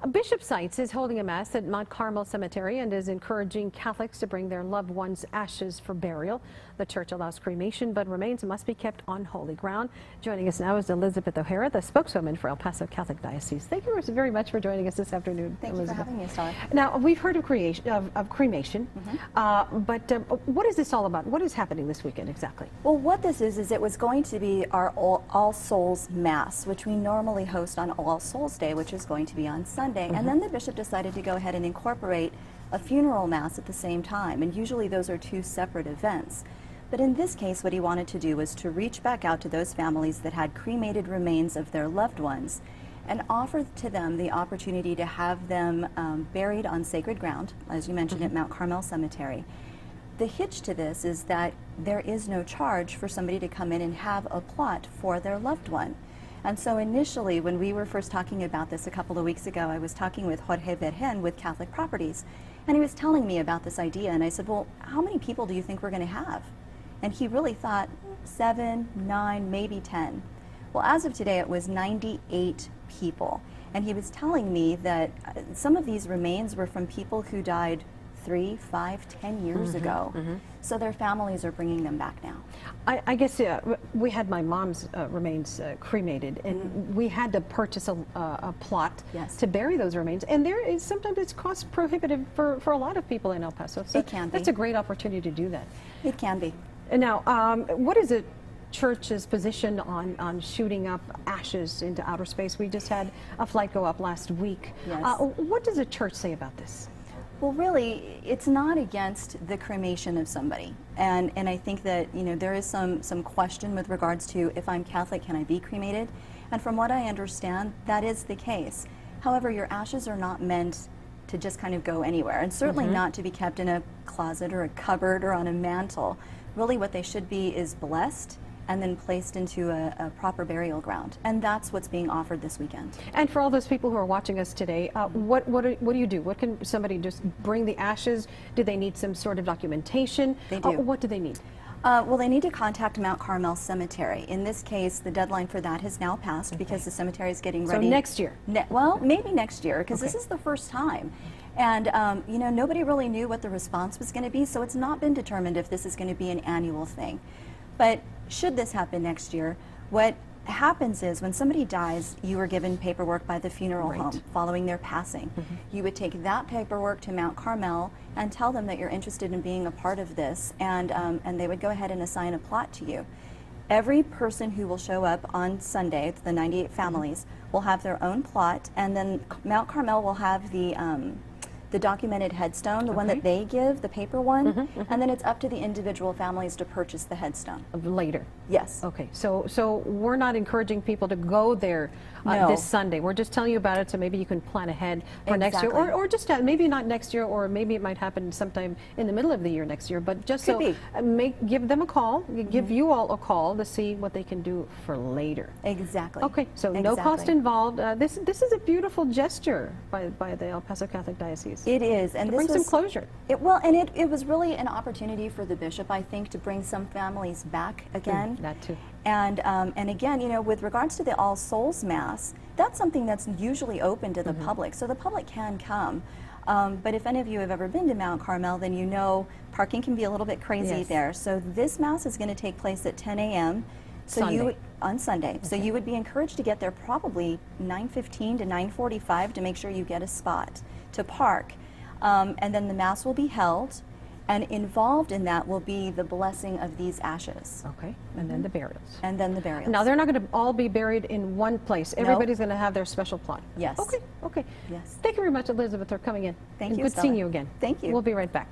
Bishop Seitz is holding a mass at Mount Carmel Cemetery and is encouraging Catholics to bring their loved ones' ashes for burial. The church allows cremation, but remains must be kept on holy ground. Joining us now is Elizabeth O'Hara, the spokeswoman for El Paso Catholic Diocese. Thank you very much for joining us this afternoon, Thank Elizabeth. you for having me, Stella. Now, we've heard of cremation, but what is this all about? What is happening this weekend exactly? Well, what this is it was going to be our All Souls Mass, which we normally host on All Souls Day, which is going to be on Sunday. And then the bishop decided to go ahead and incorporate a funeral mass at the same time. And usually those are two separate events. But in this case, what he wanted to do was to reach back out to those families that had cremated remains of their loved ones and offer to them the opportunity to have them buried on sacred ground, as you mentioned, at Mount Carmel Cemetery. The hitch to this is that there is no charge for somebody to come in and have a plot for their loved one. And so initially, when we were first talking about this a couple of weeks ago, I was talking with Jorge Vergen with Catholic Properties, and he was telling me about this idea, and I said, well, how many people do you think we're going to have? And he really thought 7, 9, maybe 10. Well, as of today, it was 98 people. And he was telling me that some of these remains were from people who died 3, 5, 10 years ago. So their families are bringing them back now. I guess we had my mom's remains cremated, and we had to purchase a plot to bury those remains. And there is sometimes it's cost prohibitive for a lot of people in El Paso. So it can be. That's a great opportunity to do that. It can be. And now, what is the church's position on shooting up ashes into outer space? We just had a flight go up last week. Yes. What does the church say about this? Well, really, it's not against the cremation of somebody. And I think that, you know, there is some question with regards to, if I'm Catholic, can I be cremated? And from what I understand, that is the case. However, your ashes are not meant to just kind of go anywhere, and certainly not to be kept in a closet or a cupboard or on a mantle. Really, what they should be is blessed and then placed into a proper burial ground. And that's what's being offered this weekend. And for all those people who are watching us today, what do you do? What can somebody just bring the ashes? Do they need some sort of documentation? They do. What do they need? Well, they need to contact Mount Carmel Cemetery. In this case, the deadline for that has now passed because the cemetery is getting ready. So next year? Well, maybe next year, because this is the first time. And, you know, nobody really knew what the response was going to be, so it's not been determined if this is going to be an annual thing. But should this happen next year, what happens is when somebody dies, you are given paperwork by the funeral home following their passing. You would take that paperwork to Mount Carmel and tell them that you're interested in being a part of this, and they would go ahead and assign a plot to you. Every person who will show up on Sunday, the 98 families, will have their own plot, and then Mount Carmel will have the documented headstone, the one that they give, the paper one, and then it's up to the individual families to purchase the headstone. Later? Yes. Okay, so we're not encouraging people to go there this Sunday. We're just telling you about it so maybe you can plan ahead for next year, or just maybe not next year, or maybe it might happen sometime in the middle of the year next year, but just give them a call, give you all a call to see what they can do for later. Exactly. Okay, so no cost involved. This is a beautiful gesture by the El Paso Catholic Diocese. It is, and this brings some closure. It was really an opportunity for the bishop, I think, to bring some families back again. That too. And again, you know, with regards to the All Souls Mass, that's something that's usually open to the public, so the public can come. But if any of you have ever been to Mount Carmel, then you know parking can be a little bit crazy there. So this Mass is going to take place at 10 a.m. So on Sunday. So you would be encouraged to get there probably 9:15 to 9:45 to make sure you get a spot to park. And then the Mass will be held, and involved in that will be the blessing of these ashes. Okay, and then the burials. And then the burials. Now, they're not going to all be buried in one place. Everybody's going to have their special plot. Yes. Okay. Yes. Thank you very much, Elizabeth, for coming in. Thank you, Good Stella. seeing you again. Thank you. We'll be right back.